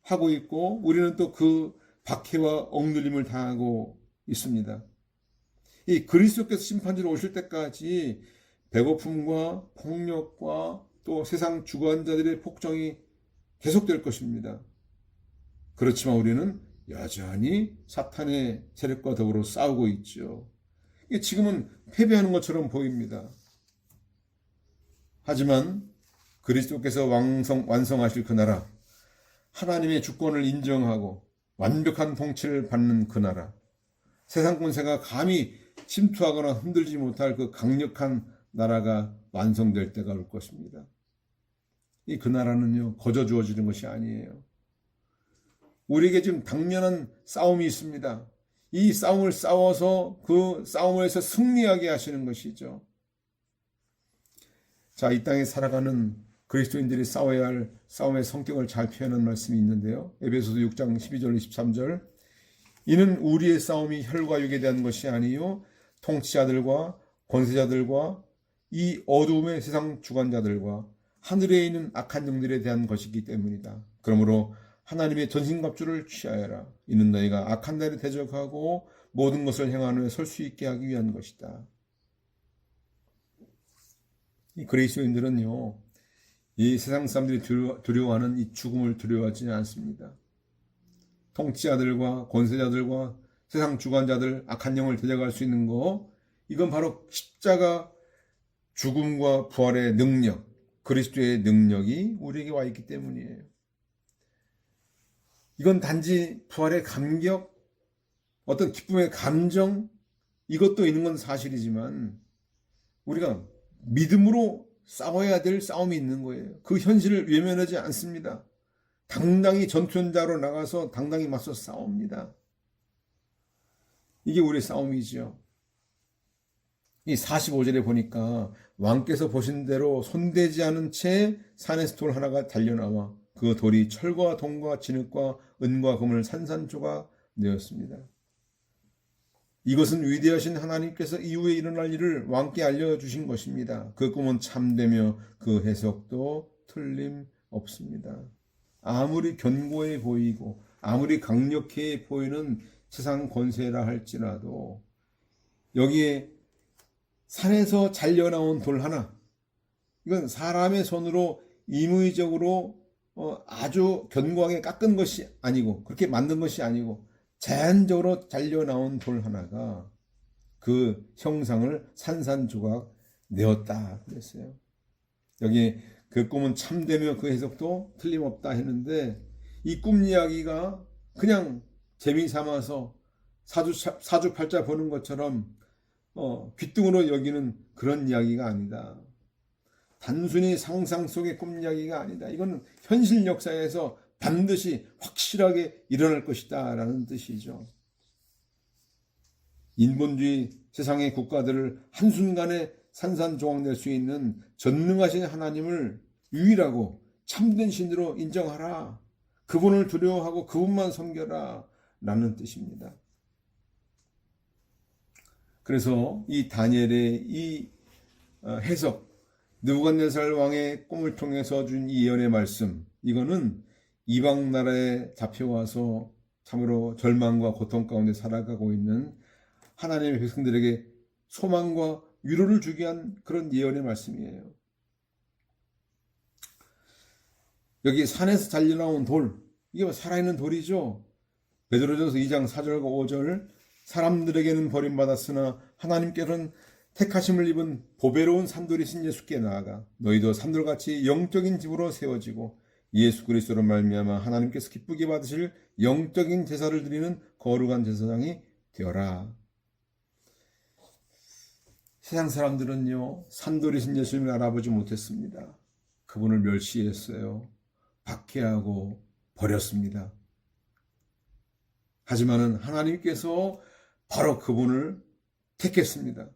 하고 있고 우리는 또 그 박해와 억눌림을 당하고 있습니다. 이 그리스도께서 심판지로 오실 때까지 배고픔과 폭력과 또 세상 주관자들의 폭정이 계속될 것입니다. 그렇지만 우리는 여전히 사탄의 세력과 더불어 싸우고 있죠. 지금은 패배하는 것처럼 보입니다. 하지만 그리스도께서 완성하실 그 나라, 하나님의 주권을 인정하고 완벽한 통치를 받는 그 나라, 세상 권세가 감히 침투하거나 흔들지 못할 그 강력한 나라가 완성될 때가 올 것입니다. 그 나라는요, 거저 주어지는 것이 아니에요. 우리에게 지금 당면한 싸움이 있습니다. 이 싸움을 싸워서 그 싸움에서 승리하게 하시는 것이죠. 자, 이 땅에 살아가는 그리스도인들이 싸워야 할 싸움의 성격을 잘 표현한 말씀이 있는데요. 에베소서 6장 12절 23절. 이는 우리의 싸움이 혈과 육에 대한 것이 아니요 통치자들과 권세자들과 이 어두움의 세상 주관자들과 하늘에 있는 악한 영들에 대한 것이기 때문이다. 그러므로 하나님의 전신갑주를 취하여라. 이는 너희가 악한 날에 대적하고 모든 것을 행하는 설 수 있게 하기 위한 것이다. 이 그리스도인들은요, 이 세상 사람들이 두려워하는 이 죽음을 두려워하지 않습니다. 통치자들과 권세자들과 세상 주관자들, 악한 영을 대적할 수 있는 거, 이건 바로 십자가 죽음과 부활의 능력, 그리스도의 능력이 우리에게 와 있기 때문이에요. 이건 단지 부활의 감격, 어떤 기쁨의 감정, 이것도 있는 건 사실이지만 우리가 믿음으로 싸워야 될 싸움이 있는 거예요. 그 현실을 외면하지 않습니다. 당당히 전투 현장으로 나가서 당당히 맞서 싸웁니다. 이게 우리의 싸움이죠. 이 45절에 보니까 왕께서 보신 대로 손대지 않은 채 산에서 돌 하나가 달려나와 그 돌이 철과 동과 진흙과 은과 금을 산산조각 내었습니다. 이것은 위대하신 하나님께서 이후에 일어날 일을 왕께 알려주신 것입니다. 그 꿈은 참되며 그 해석도 틀림없습니다. 아무리 견고해 보이고 아무리 강력해 보이는 세상 권세라 할지라도 여기에 산에서 잘려나온 돌 하나, 이건 사람의 손으로 임의적으로 아주 견고하게 깎은 것이 아니고 그렇게 만든 것이 아니고 자연적으로 잘려나온 돌 하나가 그 형상을 산산조각 내었다 그랬어요. 여기 그 꿈은 참되며 그 해석도 틀림없다 했는데 이 꿈 이야기가 그냥 재미삼아서 사주팔자 보는 것처럼 귀뚱으로 여기는 그런 이야기가 아니다. 단순히 상상 속의 꿈 이야기가 아니다. 이건 현실 역사에서 반드시 확실하게 일어날 것이다 라는 뜻이죠. 인본주의 세상의 국가들을 한순간에 산산조각낼 수 있는 전능하신 하나님을 유일하고 참된 신으로 인정하라. 그분을 두려워하고 그분만 섬겨라 라는 뜻입니다. 그래서 이 다니엘의 이 해석, 느부갓네살 왕의 꿈을 통해서 준 이 예언의 말씀, 이거는 이방 나라에 잡혀와서 참으로 절망과 고통 가운데 살아가고 있는 하나님의 백성들에게 소망과 위로를 주기 위한 그런 예언의 말씀이에요. 여기 산에서 잘려나온 돌, 이게 살아있는 돌이죠. 베드로전서 2장 4절과 5절, 사람들에게는 버림받았으나 하나님께서는 택하심을 입은 보배로운 산돌이신 예수께 나아가 너희도 산돌같이 영적인 집으로 세워지고 예수 그리스도로 말미암아 하나님께서 기쁘게 받으실 영적인 제사를 드리는 거룩한 제사장이 되어라. 세상 사람들은요, 산돌이신 예수님을 알아보지 못했습니다. 그분을 멸시했어요. 박해하고 버렸습니다. 하지만은 하나님께서 바로 그분을 택했습니다.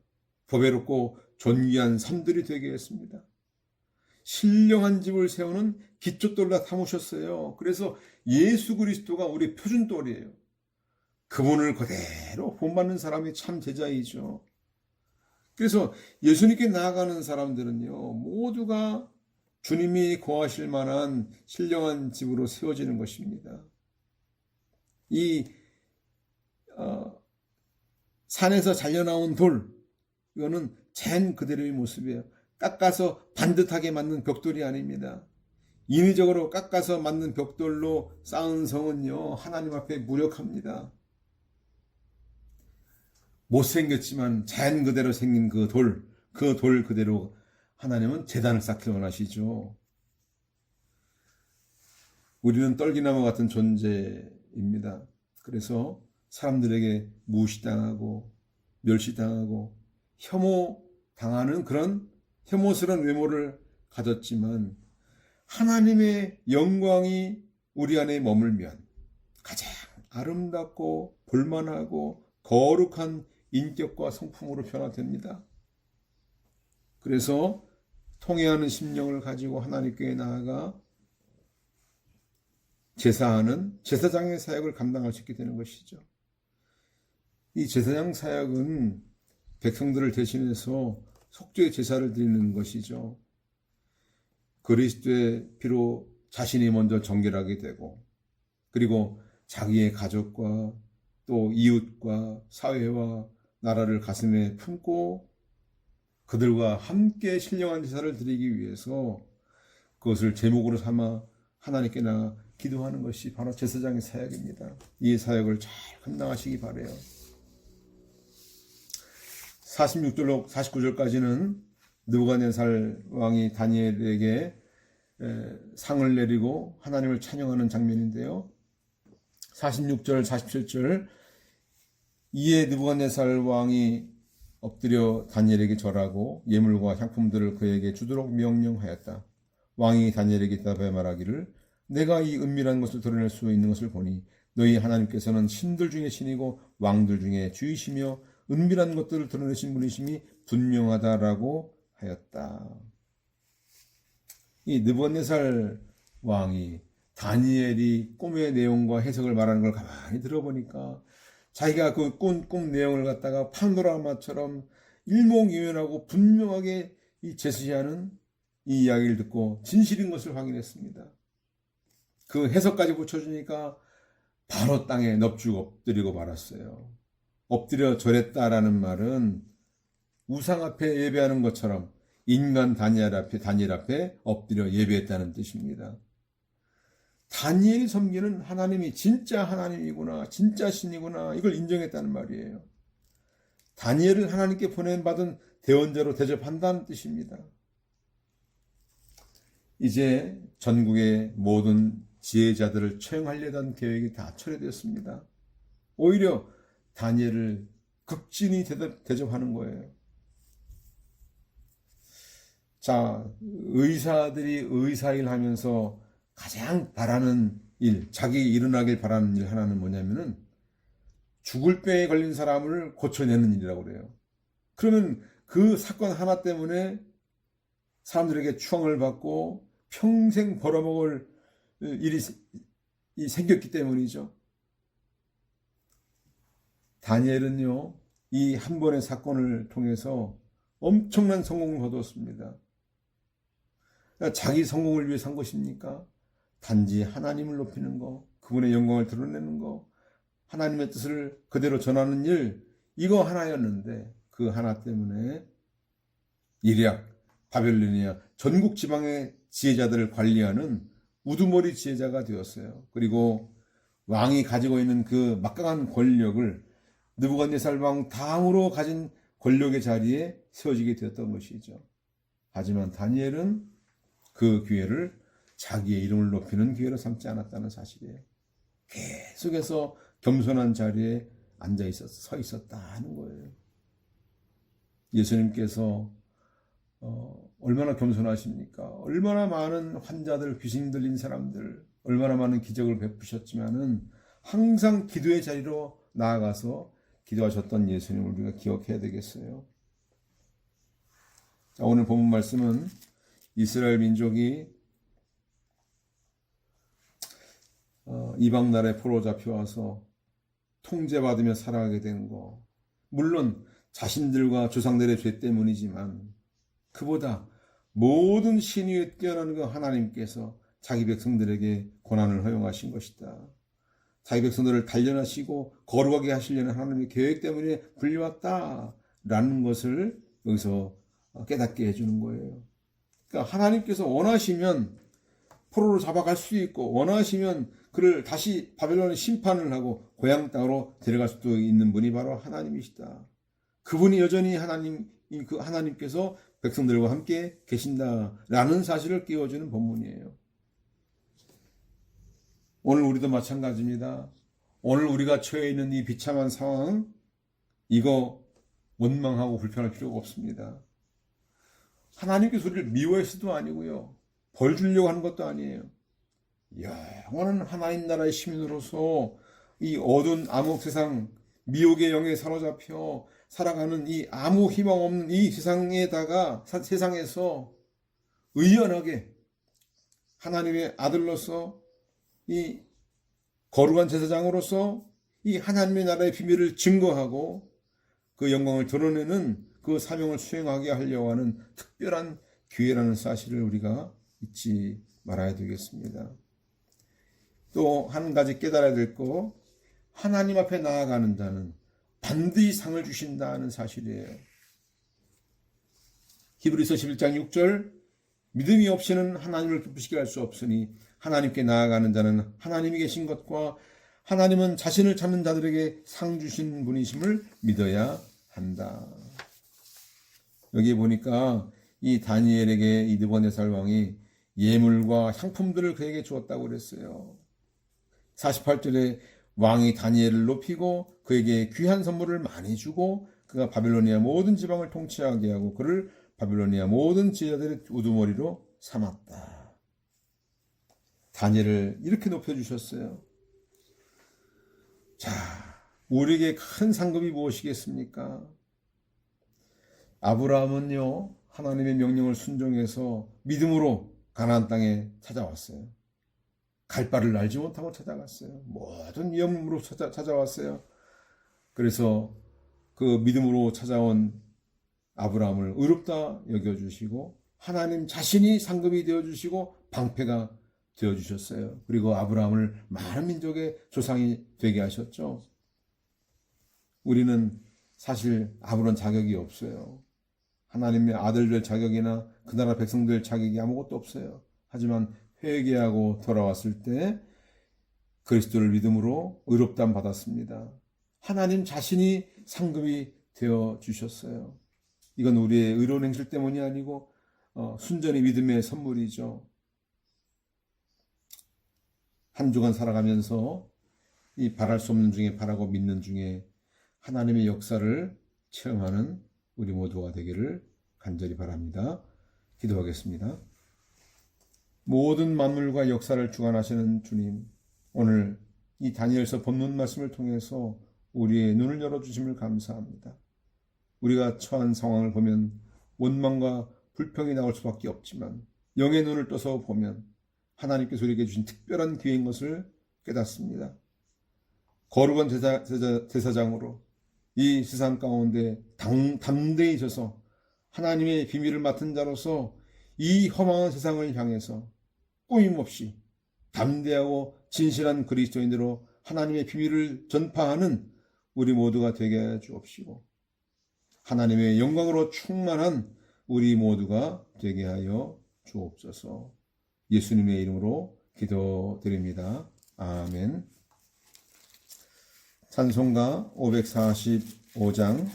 보배롭고 존귀한 산돌이 되게 했습니다. 신령한 집을 세우는 기초돌로 삼으셨어요. 그래서 예수 그리스도가 우리 표준돌이에요. 그분을 그대로 본받는 사람이 참 제자이죠. 그래서 예수님께 나아가는 사람들은요, 모두가 주님이 거하실 만한 신령한 집으로 세워지는 것입니다. 이 산에서 잘려나온 돌, 이거는 젠 그대로의 모습이에요. 깎아서 반듯하게 만든 벽돌이 아닙니다. 인위적으로 깎아서 만든 벽돌로 쌓은 성은요, 하나님 앞에 무력합니다. 못생겼지만 젠 그대로 생긴 그 돌 그대로 하나님은 제단을 쌓기를 원하시죠. 우리는 떨기나무 같은 존재입니다. 그래서 사람들에게 무시당하고 멸시당하고 혐오당하는 그런 혐오스러운 외모를 가졌지만 하나님의 영광이 우리 안에 머물면 가장 아름답고 볼만하고 거룩한 인격과 성품으로 변화됩니다. 그래서 통회하는 심령을 가지고 하나님께 나아가 제사하는 제사장의 사역을 감당할 수 있게 되는 것이죠. 이 제사장 사역은 백성들을 대신해서 속죄의 제사를 드리는 것이죠. 그리스도의 피로 자신이 먼저 정결하게 되고, 그리고 자기의 가족과 또 이웃과 사회와 나라를 가슴에 품고 그들과 함께 신령한 제사를 드리기 위해서 그것을 제목으로 삼아 하나님께 나아 기도하는 것이 바로 제사장의 사역입니다. 이 사역을 잘 감당하시기 바라요. 46절로 49절까지는 느부갓네살 왕이 다니엘에게 상을 내리고 하나님을 찬양하는 장면인데요. 46절, 47절, 이에 느부갓네살 왕이 엎드려 다니엘에게 절하고 예물과 향품들을 그에게 주도록 명령하였다. 왕이 다니엘에게 대답하여 말하기를, 내가 이 은밀한 것을 드러낼 수 있는 것을 보니 너희 하나님께서는 신들 중에 신이고 왕들 중에 주이시며 은밀한 것들을 드러내신 분이심이 분명하다라고 하였다. 이 느부갓네살 왕이 다니엘이 꿈의 내용과 해석을 말하는 걸 가만히 들어보니까 자기가 그 꿈 내용을 갖다가 파노라마처럼 일목요연하고 분명하게 제시하는 이 이야기를 듣고 진실인 것을 확인했습니다. 그 해석까지 붙여주니까 바로 땅에 넙죽 엎드리고 말았어요. 엎드려 절했다라는 말은 우상 앞에 예배하는 것처럼 인간 다니엘 앞에 엎드려 예배했다는 뜻입니다. 다니엘이 섬기는 하나님이 진짜 하나님이구나, 진짜 신이구나, 이걸 인정했다는 말이에요. 다니엘을 하나님께 보낸받은 대언자로 대접한다는 뜻입니다. 이제 전국의 모든 지혜자들을 처형하려던 계획이 다 철회되었습니다. 오히려 다니엘을 극진히 대접하는 거예요. 자, 의사들이 의사일 하면서 가장 바라는 일, 자기 일어나길 바라는 일 하나는 뭐냐면은 죽을 병에 걸린 사람을 고쳐내는 일이라고 그래요. 그러면 그 사건 하나 때문에 사람들에게 추앙을 받고 평생 벌어먹을 일이 생겼기 때문이죠. 다니엘은요, 이 한 번의 사건을 통해서 엄청난 성공을 거두었습니다. 그러니까 자기 성공을 위해 산 것입니까? 단지 하나님을 높이는 거, 그분의 영광을 드러내는 거, 하나님의 뜻을 그대로 전하는 일, 이거 하나였는데 그 하나 때문에 이략, 바벨로니아 전국 지방의 지혜자들을 관리하는 우두머리 지혜자가 되었어요. 그리고 왕이 가지고 있는 그 막강한 권력을 느부갓네살 왕 다음으로 가진 권력의 자리에 세워지게 되었던 것이죠. 하지만 다니엘은 그 기회를 자기의 이름을 높이는 기회로 삼지 않았다는 사실이에요. 계속해서 겸손한 자리에 서 있었다 하는 거예요. 예수님께서 얼마나 겸손하십니까? 얼마나 많은 환자들, 귀신 들린 사람들, 얼마나 많은 기적을 베푸셨지만은 항상 기도의 자리로 나아가서 기도하셨던 예수님을 우리가 기억해야 되겠어요. 자, 오늘 본문 말씀은 이스라엘 민족이 이방 나라에 포로 잡혀와서 통제받으며 살아가게 되는 거, 물론 자신들과 조상들의 죄 때문이지만 그보다 모든 신위에 뛰어난 그 하나님께서 자기 백성들에게 고난을 허용하신 것이다. 자기 백성들을 단련하시고 거룩하게 하시려는 하나님의 계획 때문에 불려왔다라는 것을 여기서 깨닫게 해주는 거예요. 그러니까 하나님께서 원하시면 포로로 잡아갈 수도 있고, 원하시면 그를 다시 바벨론에 심판을 하고 고향 땅으로 데려갈 수도 있는 분이 바로 하나님이시다. 그분이 여전히 그 하나님께서 백성들과 함께 계신다라는 사실을 끼워주는 본문이에요. 오늘 우리도 마찬가지입니다. 오늘 우리가 처해 있는 이 비참한 상황, 이거 원망하고 불평할 필요가 없습니다. 하나님께서 우리를 미워해서도 아니고요, 벌 주려고 하는 것도 아니에요. 영원한 하나님 나라의 시민으로서 이 어두운 암흑 세상, 미혹의 영에 사로잡혀 살아가는 이 아무 희망 없는 이 세상에서 의연하게 하나님의 아들로서 이 거룩한 제사장으로서 이 하나님의 나라의 비밀을 증거하고 그 영광을 드러내는 그 사명을 수행하게 하려고 하는 특별한 기회라는 사실을 우리가 잊지 말아야 되겠습니다. 또 한 가지 깨달아야 될 거, 하나님 앞에 나아가는 자는 반드시 상을 주신다는 사실이에요. 히브리서 11장 6절, 믿음이 없이는 하나님을 기쁘시게 할 수 없으니 하나님께 나아가는 자는 하나님이 계신 것과 하나님은 자신을 찾는 자들에게 상 주신 분이심을 믿어야 한다. 여기 보니까 이 다니엘에게 이 느부갓네살 왕이 예물과 향품들을 그에게 주었다고 그랬어요. 48절에 왕이 다니엘을 높이고 그에게 귀한 선물을 많이 주고 그가 바빌로니아 모든 지방을 통치하게 하고 그를 바빌로니아 모든 지혜자들의 우두머리로 삼았다. 다니엘을 이렇게 높여주셨어요. 자, 우리에게 큰 상급이 무엇이겠습니까? 아브라함은요, 하나님의 명령을 순종해서 믿음으로 가나안 땅에 찾아왔어요. 갈 바를 알지 못하고 찾아갔어요. 모든 위험으로 찾아왔어요. 그래서 그 믿음으로 찾아온 아브라함을 의롭다 여겨주시고 하나님 자신이 상급이 되어주시고 방패가 되어주셨어요. 그리고 아브라함을 많은 민족의 조상이 되게 하셨죠. 우리는 사실 아무런 자격이 없어요. 하나님의 아들들 자격이나 그 나라 백성들 자격이 아무것도 없어요. 하지만 회개하고 돌아왔을 때 그리스도를 믿음으로 의롭다함 받았습니다. 하나님 자신이 상급이 되어 주셨어요. 이건 우리의 의로운 행실 때문이 아니고 순전히 믿음의 선물이죠. 한 주간 살아가면서 이 바랄 수 없는 중에 바라고 믿는 중에 하나님의 역사를 체험하는 우리 모두가 되기를 간절히 바랍니다. 기도하겠습니다. 모든 만물과 역사를 주관하시는 주님, 오늘 이 다니엘서 본문 말씀을 통해서 우리의 눈을 열어주심을 감사합니다. 우리가 처한 상황을 보면 원망과 불평이 나올 수밖에 없지만 영의 눈을 떠서 보면 하나님께서 우리에게 주신 특별한 기회인 것을 깨닫습니다. 거룩한 제사장으로 이 세상 가운데 담대히 서서 하나님의 비밀을 맡은 자로서 이 험한 세상을 향해서 꾸밈없이 담대하고 진실한 그리스도인으로 하나님의 비밀을 전파하는 우리 모두가 되게 해 주옵시고 하나님의 영광으로 충만한 우리 모두가 되게 하여 주옵소서. 예수님의 이름으로 기도드립니다. 아멘. 찬송가 545장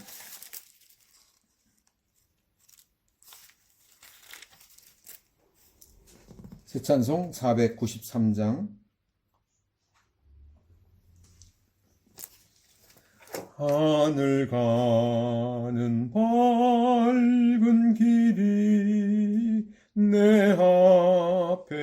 새찬송 493장 하늘 가는 밝은 길이 내 앞에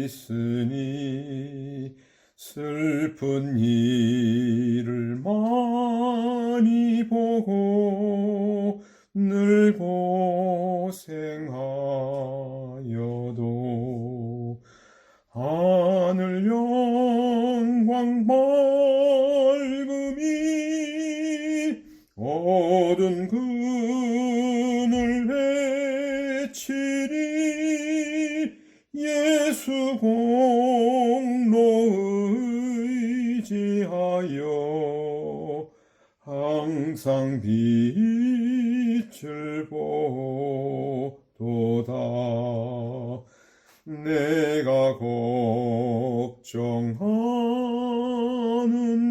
있으니 슬픈 일을 많이 보고 늘 고생하여도 하늘 영광 밝음이 어두운 그늘 항상 빛을 보도다. 내가 걱정하는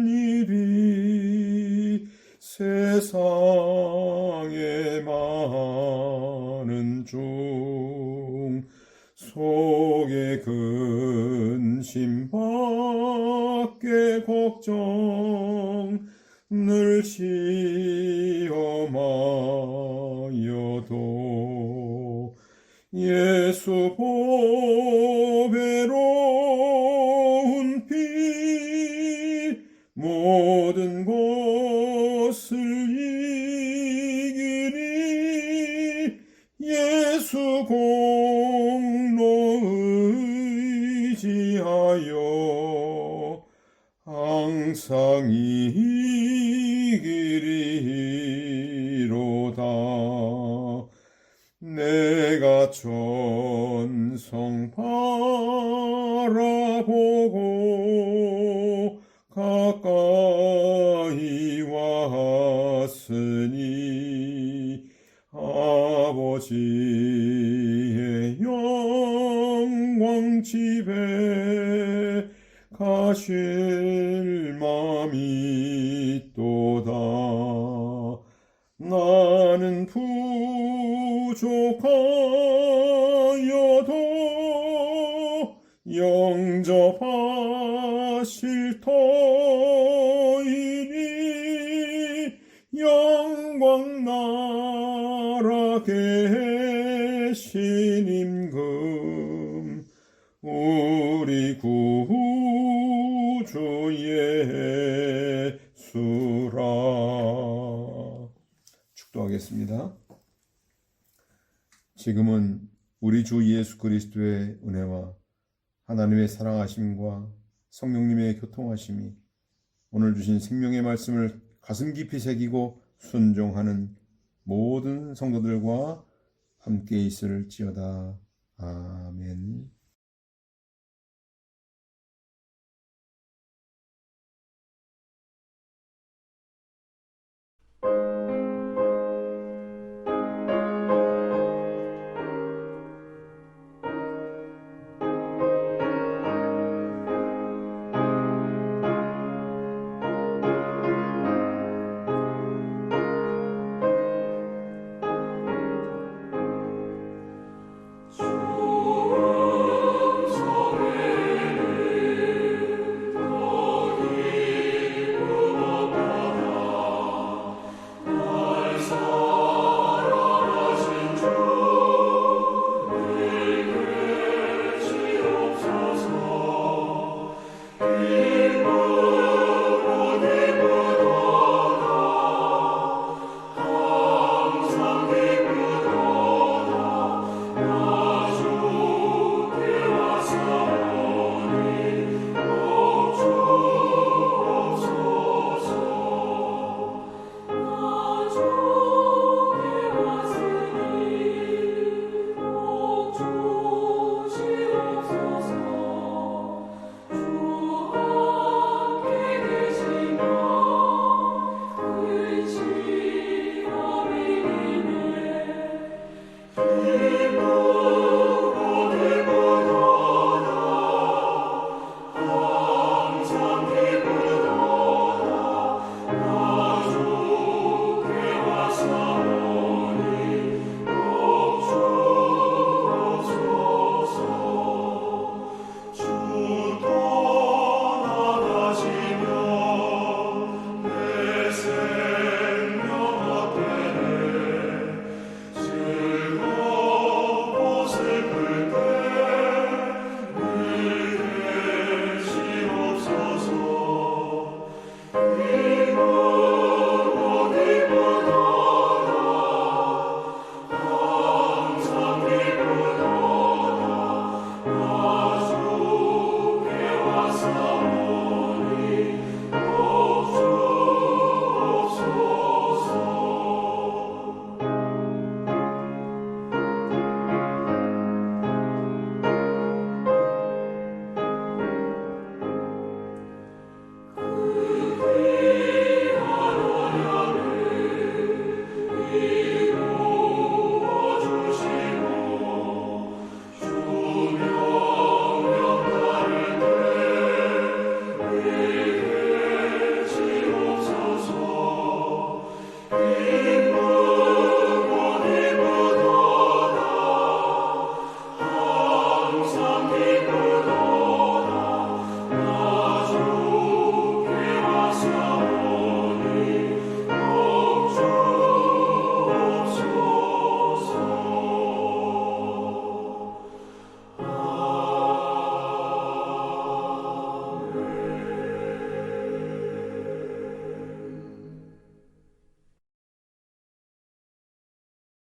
일이 세상에 많은 중 속에 근심밖에 걱정 늘 시험하여도 예수 보배로운 피 모든 것을 이기리 예수 공로 의지하여 항상 이기리로다. 내가 천성 바라보고 가까이 왔으니 아버지의 영광 집에 가실 맘이 또다. 나는 부족하여도 영접하실 터이니 영광 나라 계신 임금 우리 구주 예수라. 축도하겠습니다. 지금은 우리 주 예수 그리스도의 은혜와 하나님의 사랑하심과 성령님의 교통하심이 오늘 주신 생명의 말씀을 가슴 깊이 새기고 순종하는 모든 성도들과 함께 있을지어다. 아멘.